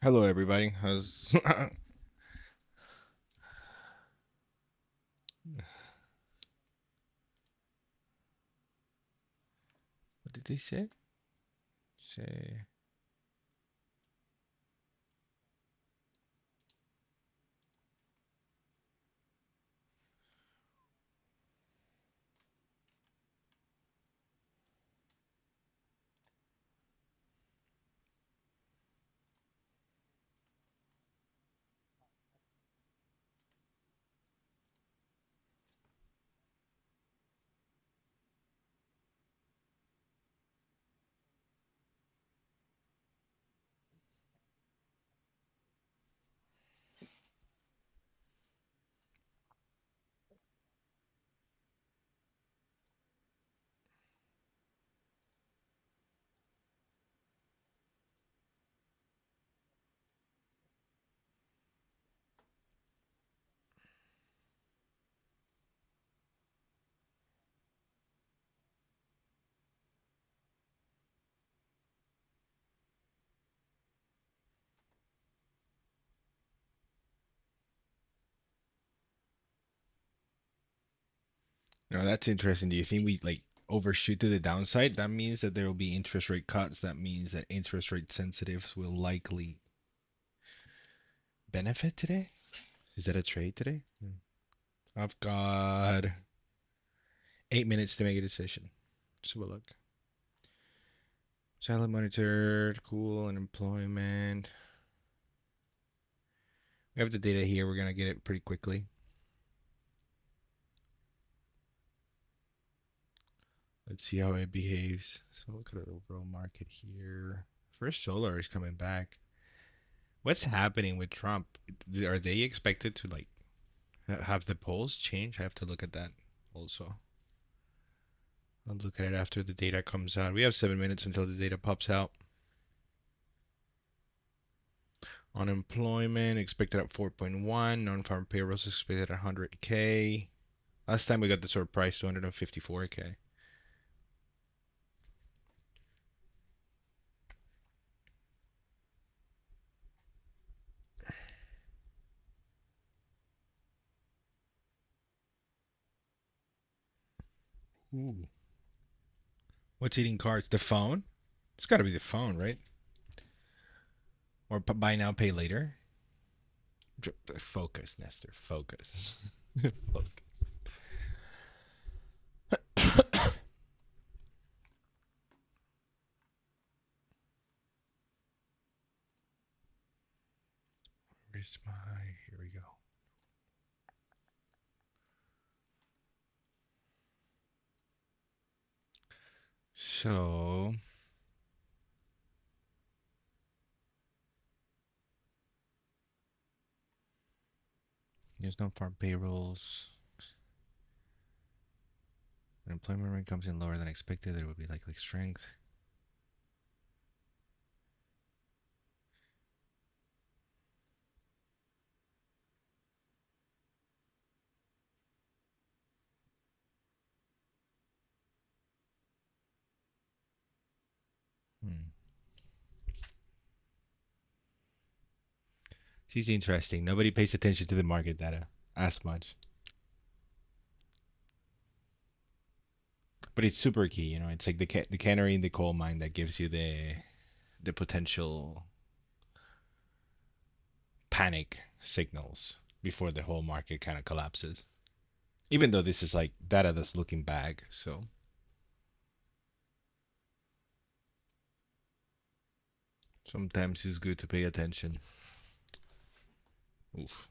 Hello, everybody. How's what did they say? Say no, that's interesting. Do you think we like overshoot to the downside? That means that there will be interest rate cuts. That means that interest rate sensitives will likely benefit today. Is that a trade today? I've got 8 minutes to make a decision. Let's have a look. Salad monitored, cool, unemployment. We have the data here. We're gonna get it pretty quickly. Let's see how it behaves. So look at the overall market here. First Solar is coming back. What's happening with Trump? Are they expected to like have the polls change? I have to look at that also. I'll look at it after the data comes out. We have 7 minutes until the data pops out. Unemployment expected at 4.1. Non-farm payrolls expected at 100K. Last time we got the sort of price 254K. Ooh. What's eating cards? The phone? It's got to be the phone, right? Or buy now, pay later. Focus, Nestor. Focus. Focus. Where's my? Here we go. So there's no farm payrolls. When employment rate comes in lower than expected, there will be likely strength. Hmm. It's interesting. Nobody pays attention to the market data as much, but it's super key. It's like the canary in the coal mine that gives you the potential panic signals before the whole market kind of collapses. Even though this is like data that's looking back, so sometimes it's good to pay attention. Oof.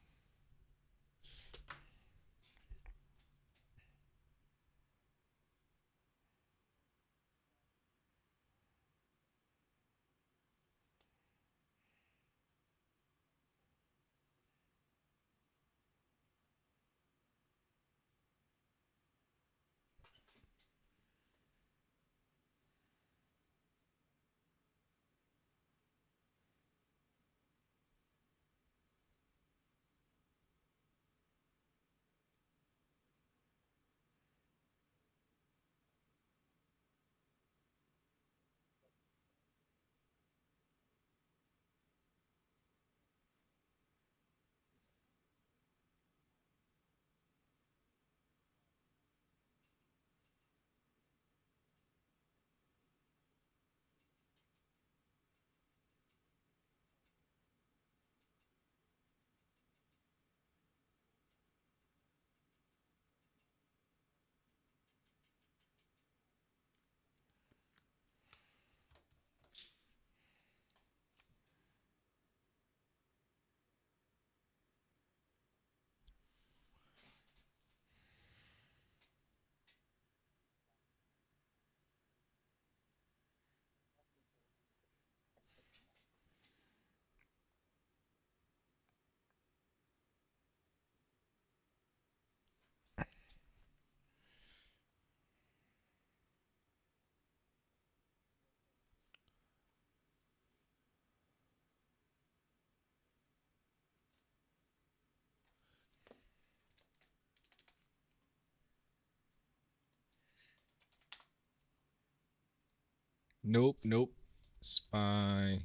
Nope, nope. SPY.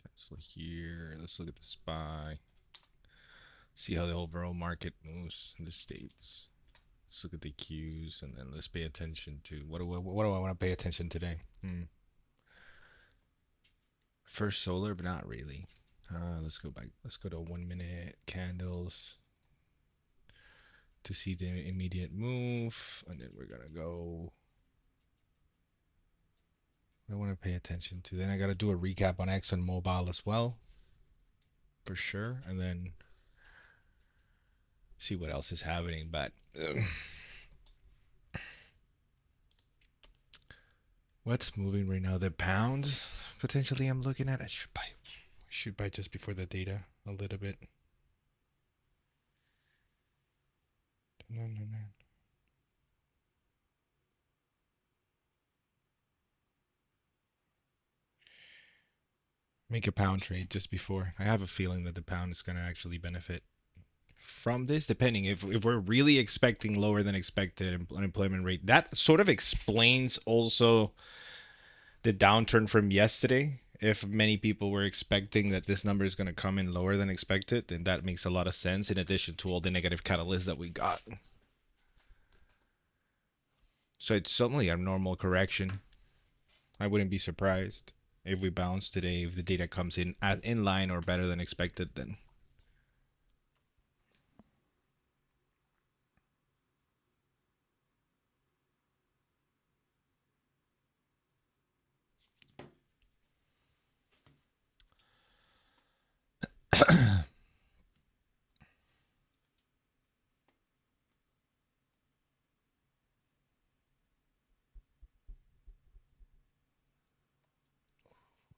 Cancel here. Let's look at the SPY. See how the overall market moves in the States. Let's look at the Qs and then let's pay attention to what do I want to pay attention today? First solar, but not really. Let's go back. Let's go to 1 minute candles to see the immediate move, and then we're gonna go. I want to pay attention to. Then I gotta do a recap on ExxonMobil as well, for sure, and then see what else is happening. But what's moving right now? The pound potentially. I'm looking at. I should buy. Should buy just before the data a little bit. No, no, no. Make a pound trade just before. I have a feeling that the pound is going to actually benefit from this, depending if we're really expecting lower than expected unemployment rate. That sort of explains also the downturn from yesterday. If many people were expecting that this number is going to come in lower than expected, then that makes a lot of sense in addition to all the negative catalysts that we got. So it's certainly a normal correction. I wouldn't be surprised if we bounce today if the data comes in in line or better than expected then.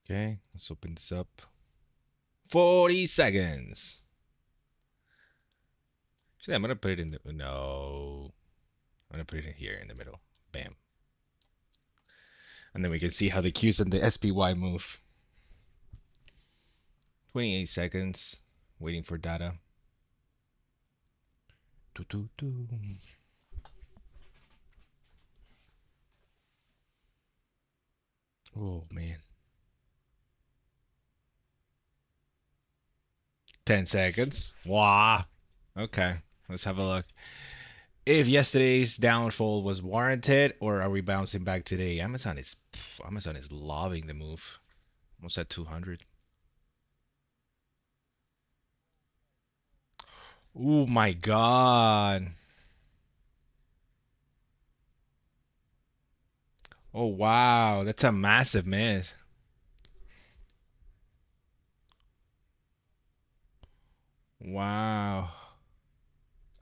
Okay, let's open this up. 40 seconds. Actually, I'm gonna put it in the no. I'm gonna put it in here in the middle. Bam. And then we can see how the Qs and the SPY move. 28 seconds. Waiting for data. Doo -doo -doo. Oh man. 10 seconds. Wow. Okay. Let's have a look. If yesterday's downfall was warranted, or are we bouncing back today? Amazon is loving the move. Almost at 200. Oh my god. Oh wow, that's a massive miss. Wow.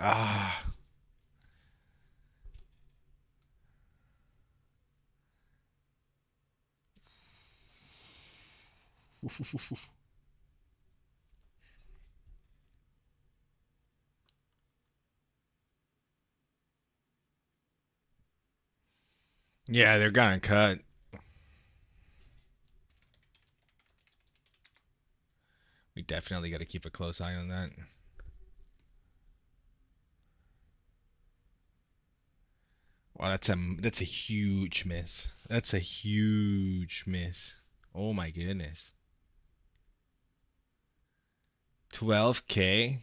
Ah. Yeah, they're gonna cut. We definitely got to keep a close eye on that. Wow, that's a huge miss. That's a huge miss. Oh my goodness. 12K?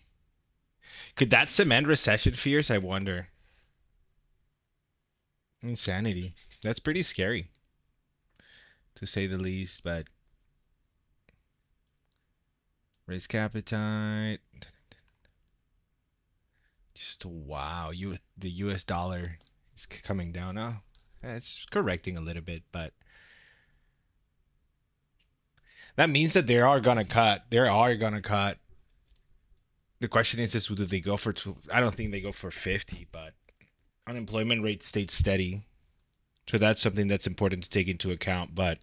Could that cement recession fears? I wonder. Insanity. That's pretty scary, to say the least, but risk appetite. Just wow, the US dollar is coming down now. It's correcting a little bit, but that means that they are gonna cut. They are gonna cut. The question is do they go for two? I don't think they go for 50, but unemployment rate stayed steady. So that's something that's important to take into account. But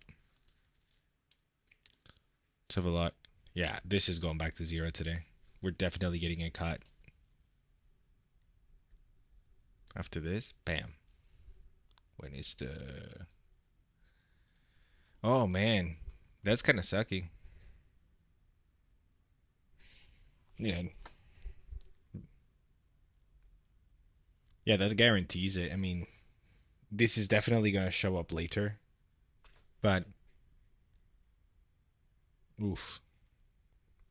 let's have a look. Yeah, this is going back to zero today. We're definitely getting a cut. After this, bam. When is the... Oh, man. That's kind of sucky. Yeah. Yeah, that guarantees it. I mean, this is definitely going to show up later. But oof,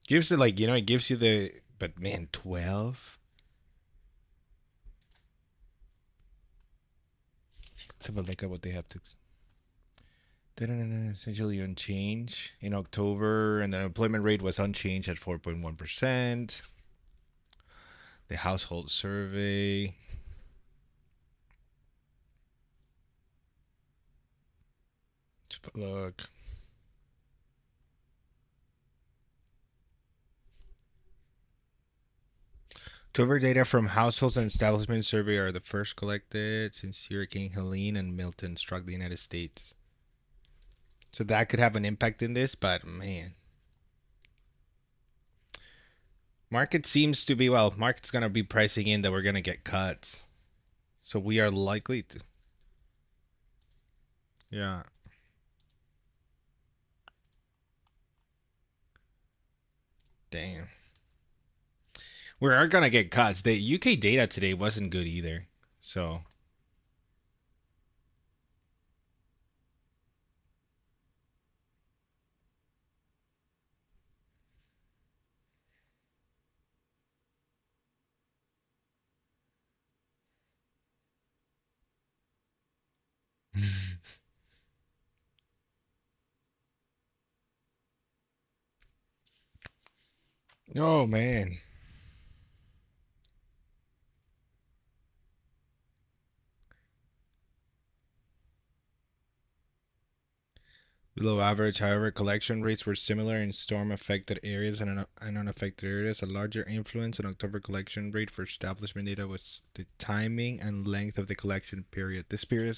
gives it like it gives you the but man 12. Let's have a look at what they have to. Essentially unchanged in October, and the unemployment rate was unchanged at 4.1%. The household survey. Let's have a look. October data from households and establishment survey are the first collected since Hurricane Helene and Milton struck the United States. So that could have an impact in this, but man, market's gonna be pricing in that we're gonna get cuts. So we are likely to, yeah, damn. We are gonna get cuts. The UK data today wasn't good either. So, oh man. Below average, however, collection rates were similar in storm-affected areas and unaffected areas. A larger influence on October collection rate for establishment data was the timing and length of the collection period. This period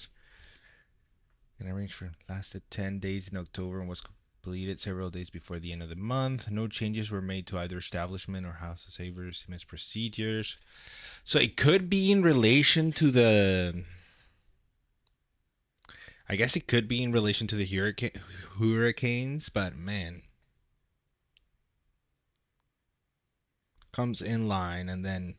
in a range for lasted 10 days in October and was completed several days before the end of the month. No changes were made to either establishment or House of Savers procedures. So it could be in relation to the. I guess it could be in relation to the hurricanes, but man, comes in line and then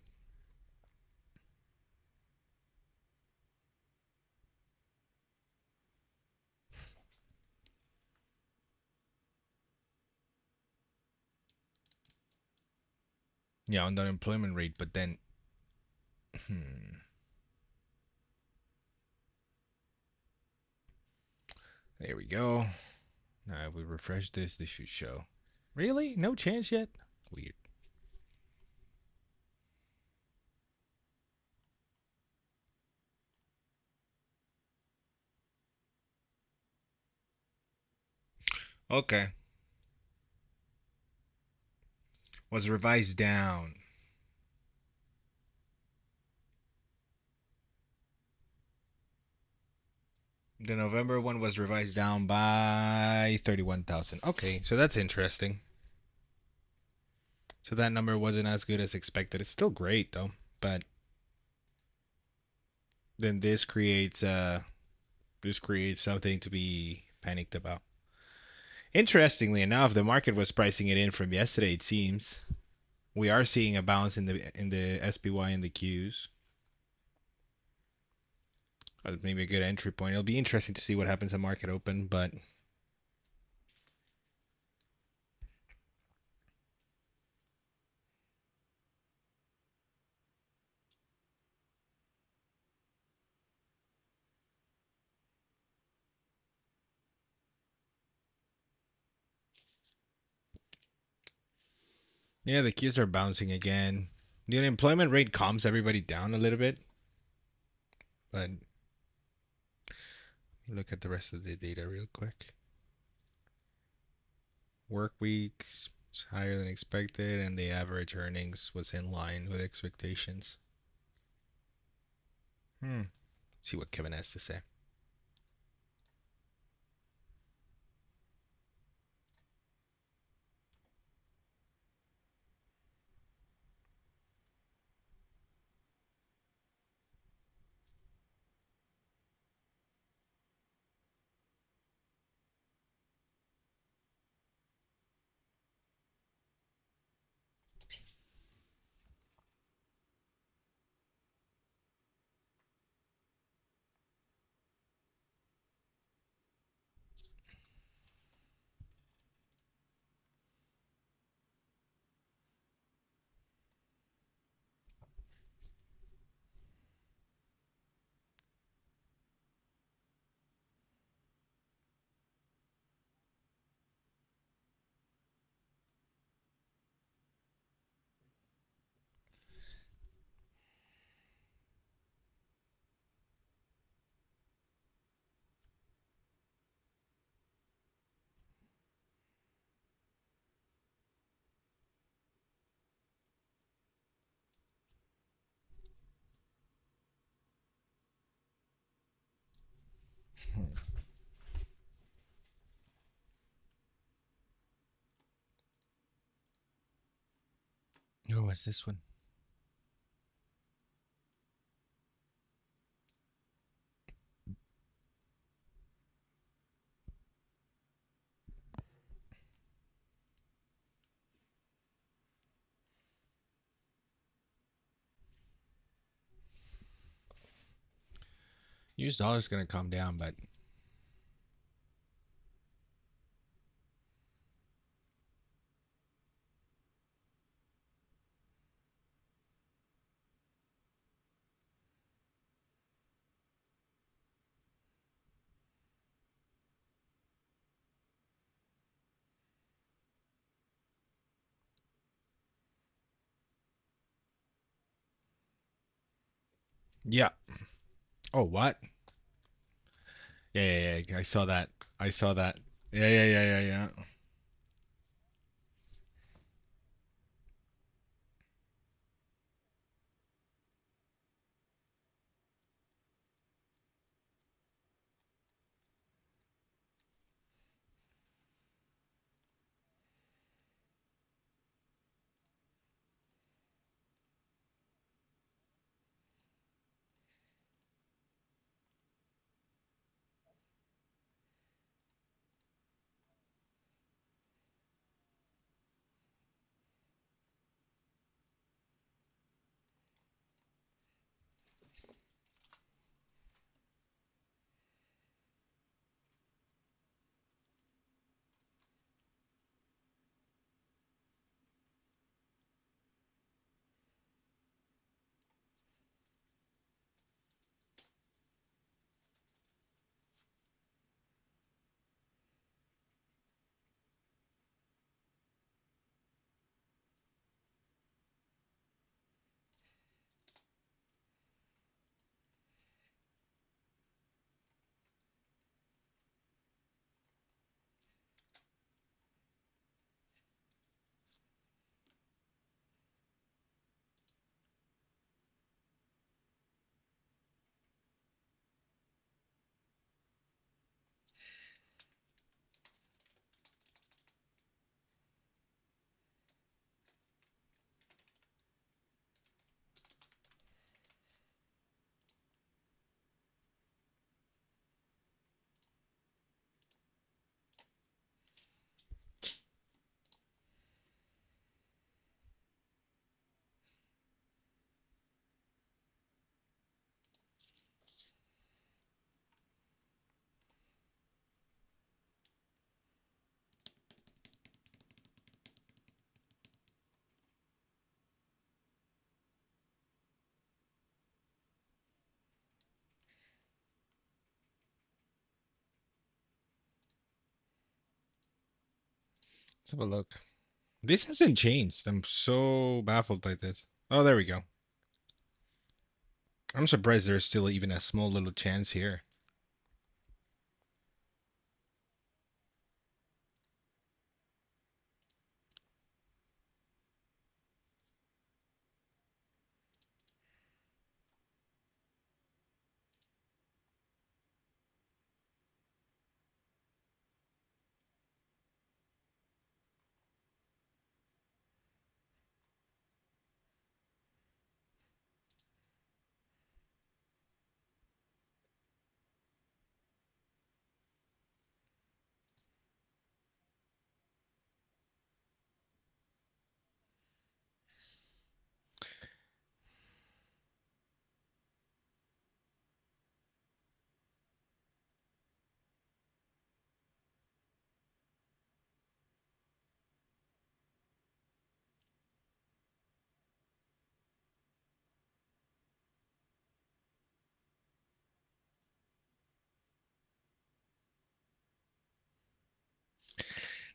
yeah, on the unemployment rate, but then there we go. Now if we refresh this should show. Really? No chance yet? Weird. Okay. Was revised down. The November one was revised down by 31,000. Okay, so that's interesting. So that number wasn't as good as expected. It's still great though, but then this creates something to be panicked about. Interestingly enough, the market was pricing it in from yesterday. It seems we are seeing a bounce in the SPY and the Qs. Maybe a good entry point. It'll be interesting to see what happens at market open, but yeah, the Qs are bouncing again. The unemployment rate calms everybody down a little bit, but look at the rest of the data real quick. Work weeks was higher than expected, and the average earnings was in line with expectations. Let's see what Kevin has to say. Oh, what's this one? US dollar's gonna come down, but yeah. Oh, what? Yeah, yeah, yeah. I saw that. I saw that. Yeah, yeah, yeah, yeah, yeah. Let's have a look. This hasn't changed. I'm so baffled by this. Oh, there we go. I'm surprised there's still even a small little chance here.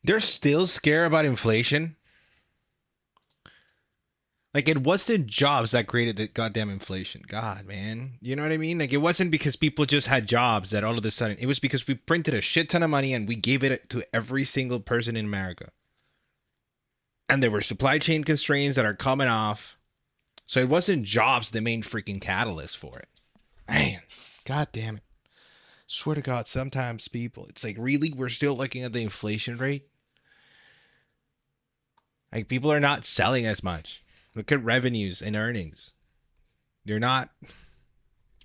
They're still scared about inflation. Like it wasn't jobs that created the goddamn inflation. God, man. You know what I mean? Like it wasn't because people just had jobs that all of a sudden. It was because we printed a shit ton of money and we gave it to every single person in America. And there were supply chain constraints that are coming off. So it wasn't jobs the main freaking catalyst for it. Man, god damn it. Swear to God, sometimes people, it's like, really, we're still looking at the inflation rate. Like, people are not selling as much. Look at revenues and earnings. They're not.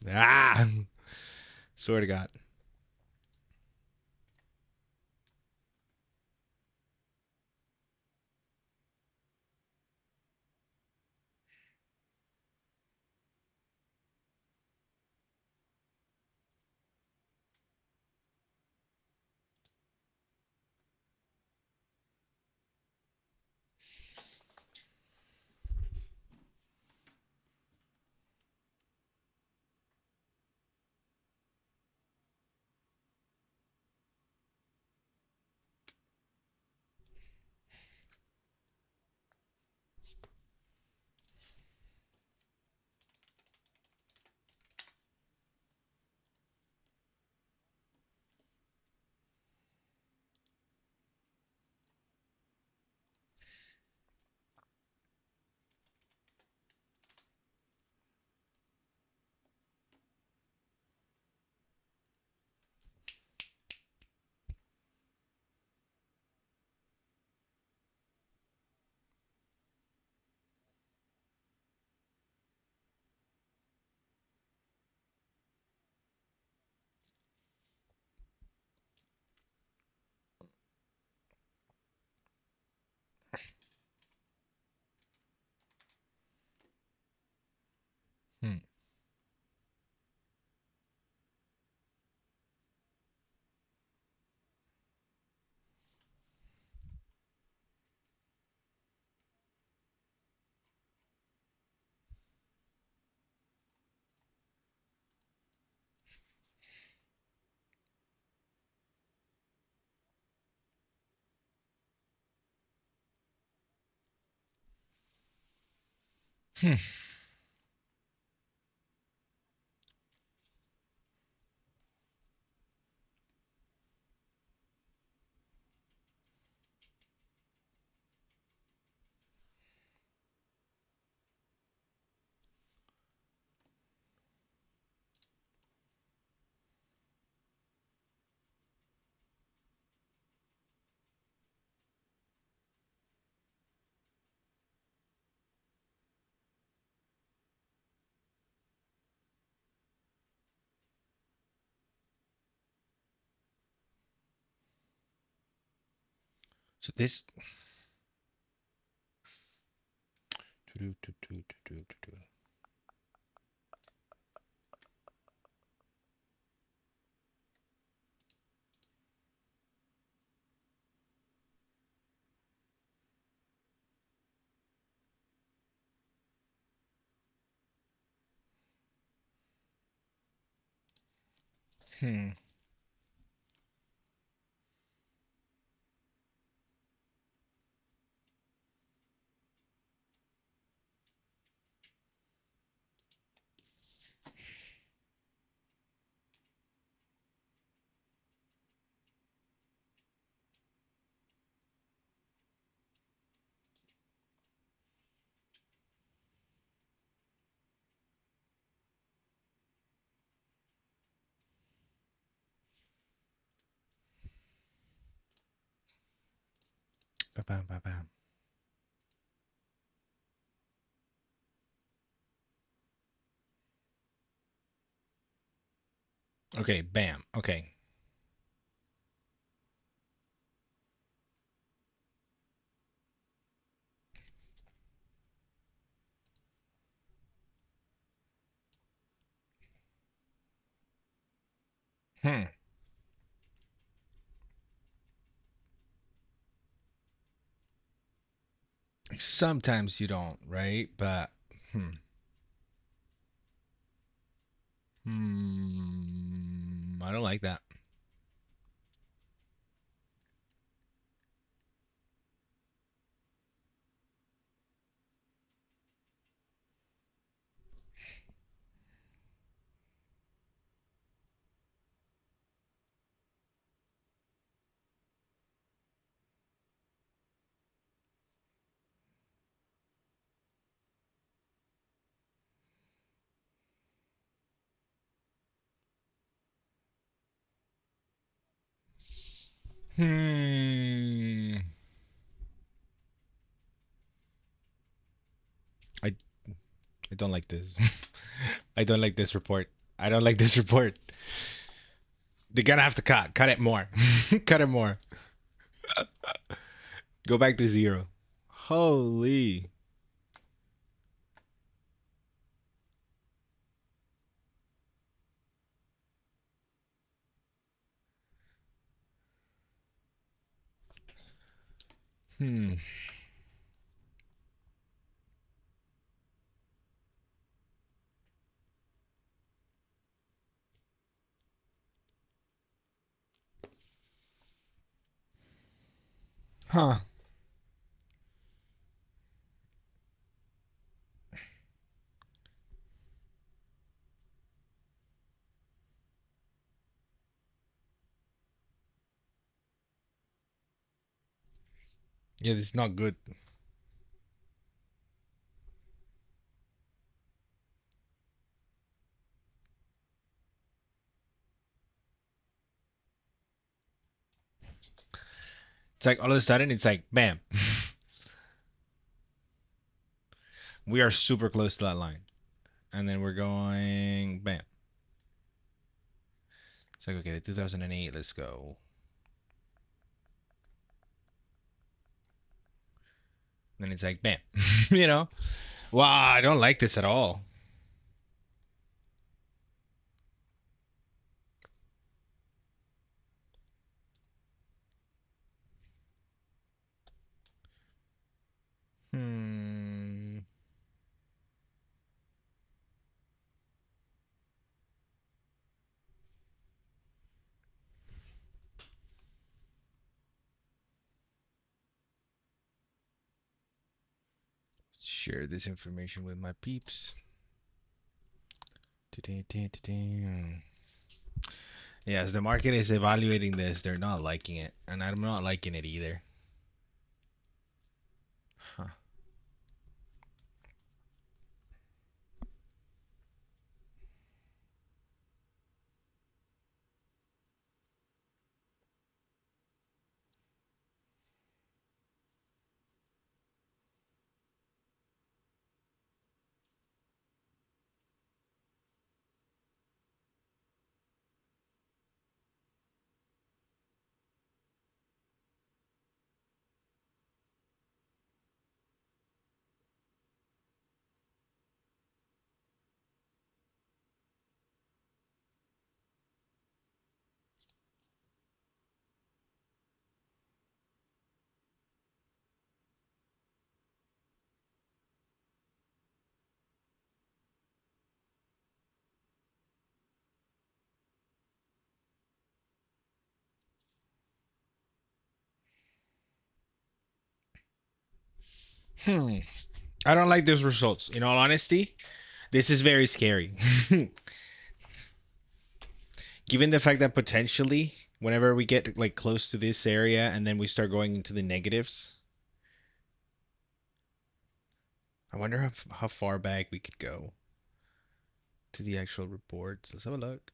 Ah, swear to God. Hmm. Hmm. So this. Hmm. Ba-bam, ba-bam. Okay, bam. Okay. Hmm. Sometimes you don't, right? But hmm. I don't like that. Hmm. I I don't like this. I don't like this report. I don't like this report. They're gonna have to cut it more. Cut it more. Go back to zero. Holy. Hmm. Huh. Yeah, this is not good. It's like all of a sudden it's like bam. We are super close to that line. And then we're going bam. It's like okay, 2008, let's go. Then it's like bam. you know? Wow, I don't like this at all. Hmm. Share this information with my peeps. Yes, the market is evaluating this. They're not liking it, and I'm not liking it either. Huh. Hmm. I don't like those results. In all honesty, this is very scary. Given the fact that potentially, whenever we get like close to this area and then we start going into the negatives, I wonder how far back we could go to the actual reports. Let's have a look.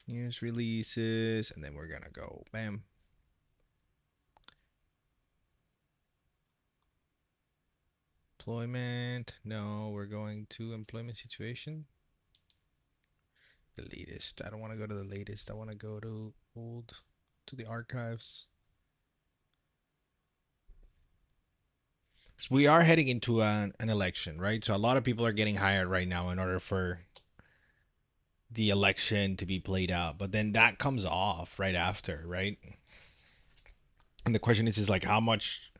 News releases, and then we're gonna go bam. Employment. No, we're going to employment situation. The latest. I don't want to go to the latest. I want to go to old, to the archives. So we are heading into an election, right? So a lot of people are getting hired right now in order for the election to be played out. But then that comes off right after, right? And the question is like how much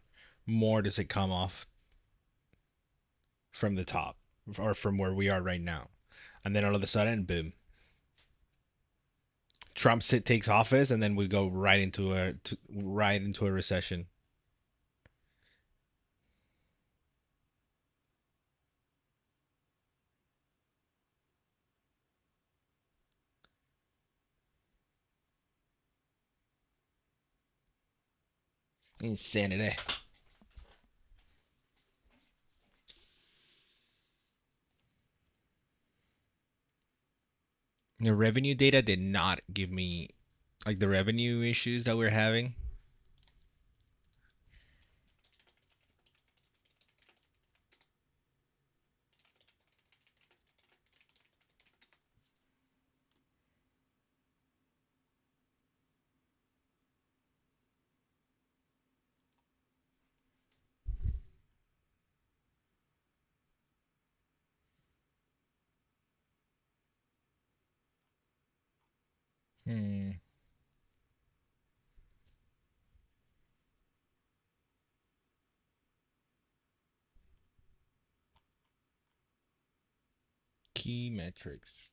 more does it come off from the top or from where we are right now? And then all of a sudden, boom, takes office, and then we go right into a recession. Insanity. The revenue data did not give me Like the revenue issues that we're having. Hmm. Key metrics.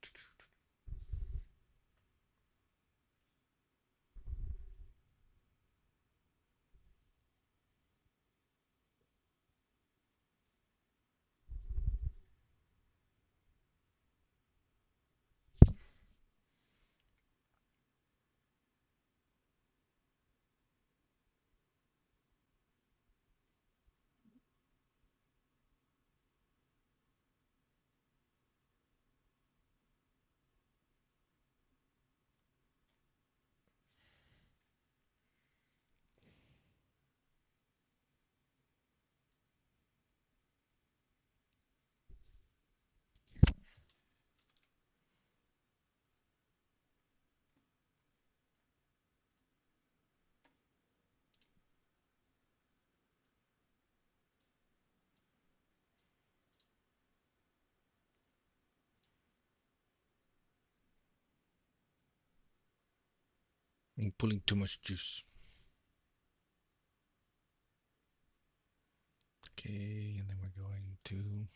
I'm pulling too much juice. Okay, and then we're going to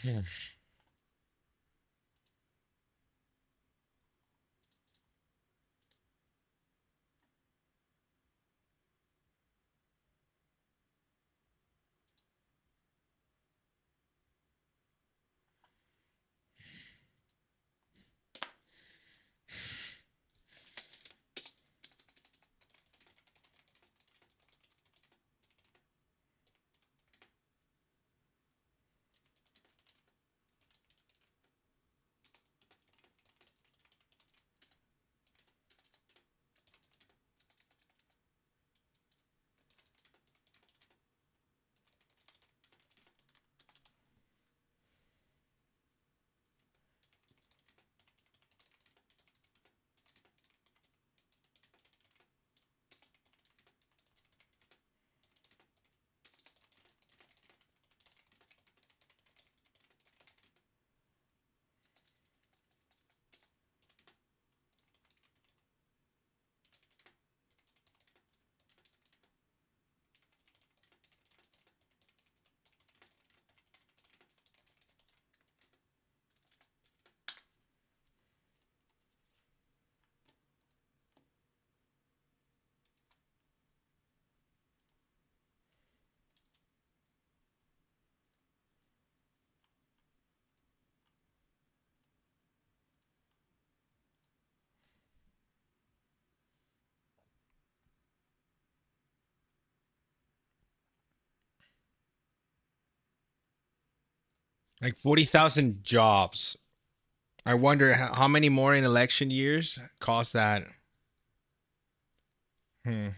yeah. Like 40,000 jobs. I wonder how many more in election years cost that. Hmm.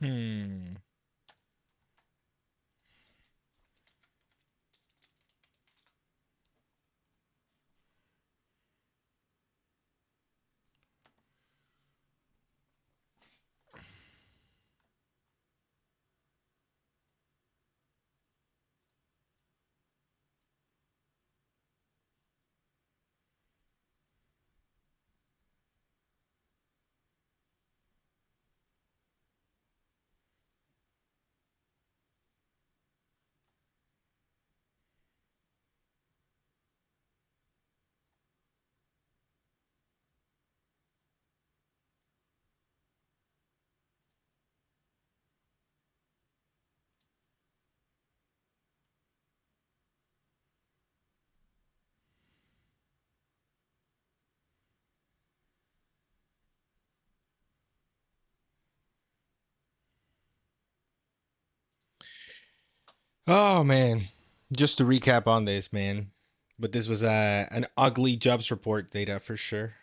Hmm. Oh man. Just to recap on this, man. But this was an ugly jobs report data for sure.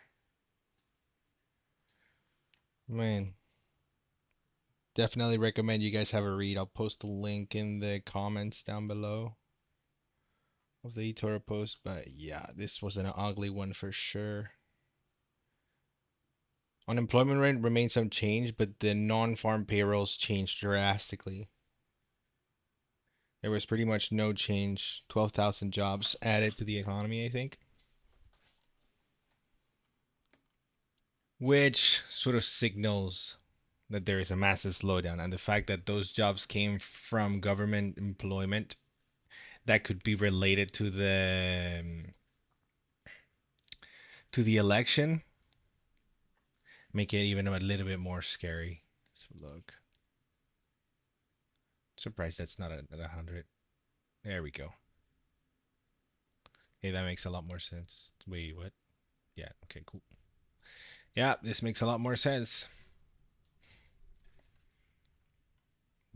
Man, definitely recommend you guys have a read. I'll post a link in the comments down below of the eToro post. But yeah, this was an ugly one for sure. Unemployment rate remains unchanged, but the non-farm payrolls changed drastically. There was pretty much no change. 12,000 jobs added to the economy, I think, which sort of signals that there is a massive slowdown. And the fact that those jobs came from government employment that could be related to the election make it even a little bit more scary. So look, surprised that's not at 100. There we go. Hey, that makes a lot more sense. Wait, what? Yeah, okay, cool. Yeah, this makes a lot more sense.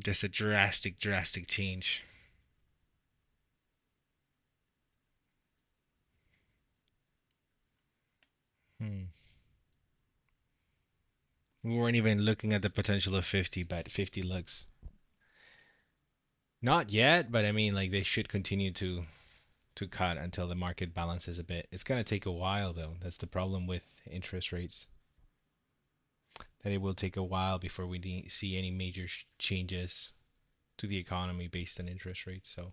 Just a drastic change. Hmm. We weren't even looking at the potential of 50, but 50 looks not yet, but I mean, like they should continue to cut until the market balances a bit. It's gonna take a while though. That's the problem with interest rates. That it will take a while before we see any major changes to the economy based on interest rates. So,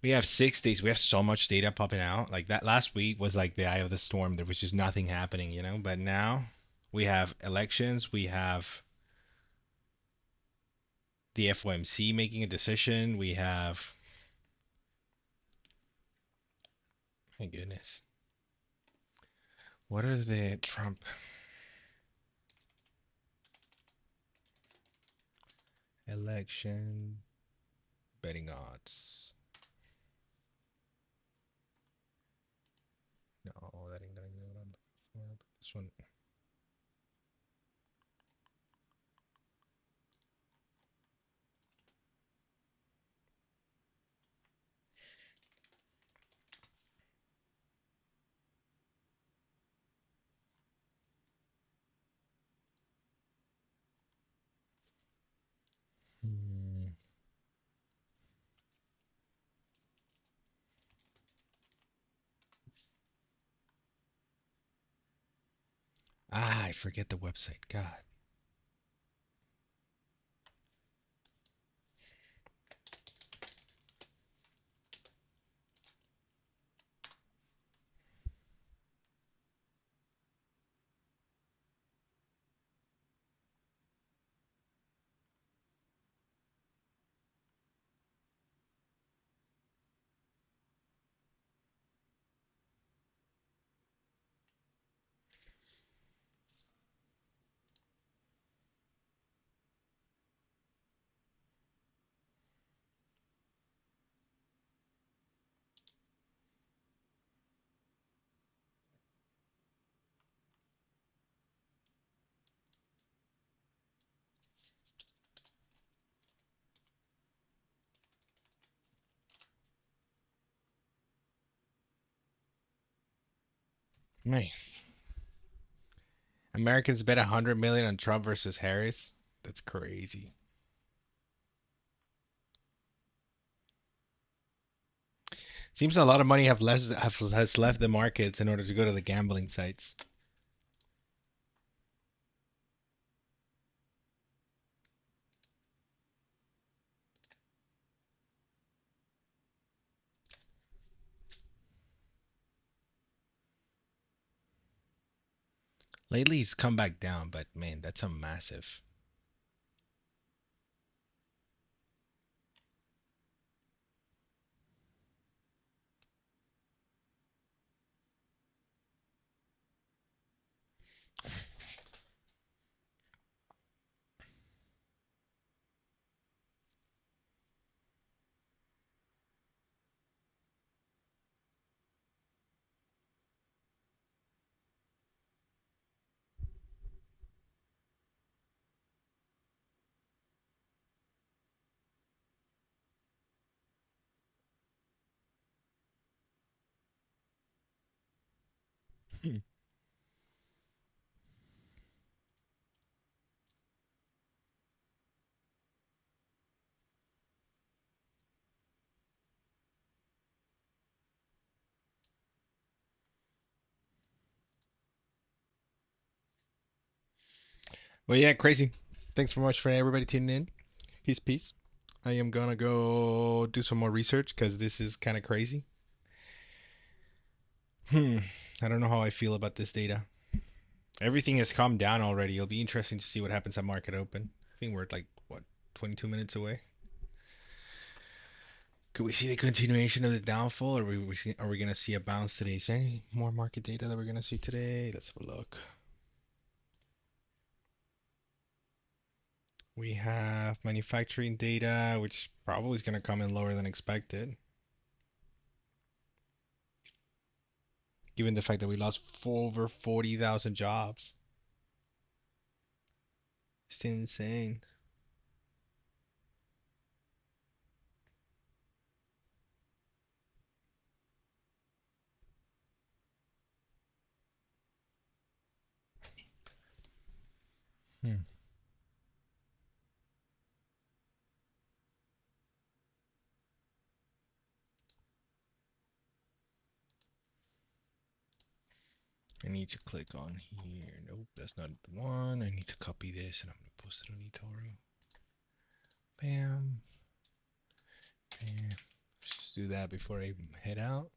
we have 6 days. We have so much data popping out. Like that last week was like the eye of the storm. There was just nothing happening, you know. But now we have elections. We have the FOMC making a decision. We have, my goodness, what are the Trump election betting odds? No, that ain't gonna be what I'm looking for. This one. Hmm. Ah, I forget the website. God. Man, Americans bet 100 million on Trump versus Harris. That's crazy. Seems a lot of money has left the markets in order to go to the gambling sites. Lately, he's come back down, but man, that's a massive. Well, yeah, crazy. Thanks so much for everybody tuning in. Peace, peace. I am gonna go do some more research because this is kind of crazy. Hmm. I don't know how I feel about this data. Everything has calmed down already. It'll be interesting to see what happens at market open. I think we're at like what 22 minutes away. Could we see the continuation of the downfall, or are we gonna see a bounce today? Is there any more market data that we're gonna see today? Let's have a look. We have manufacturing data, which probably is gonna come in lower than expected, given the fact that we lost over 40,000 jobs. It's insane. Hmm. I need to click on here. Nope, that's not the one. I need to copy this and I'm gonna post it on eToro. Bam. Bam. Just do that before I head out.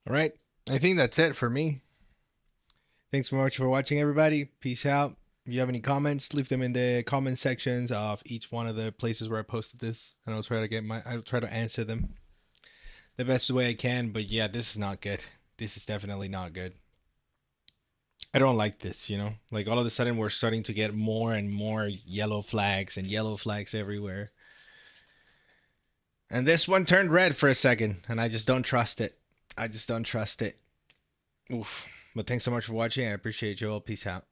All right. I think that's it for me. Thanks so much for watching, everybody. Peace out. If you have any comments, leave them in the comment sections of each one of the places where I posted this, and I'll try to answer them the best way I can. But yeah, this is not good. This is definitely not good. I don't like this, you know? Like all of a sudden we're starting to get more and more yellow flags and yellow flags everywhere. And this one turned red for a second, and I just don't trust it. I just don't trust it. Oof. But thanks so much for watching. I appreciate you all. Peace out.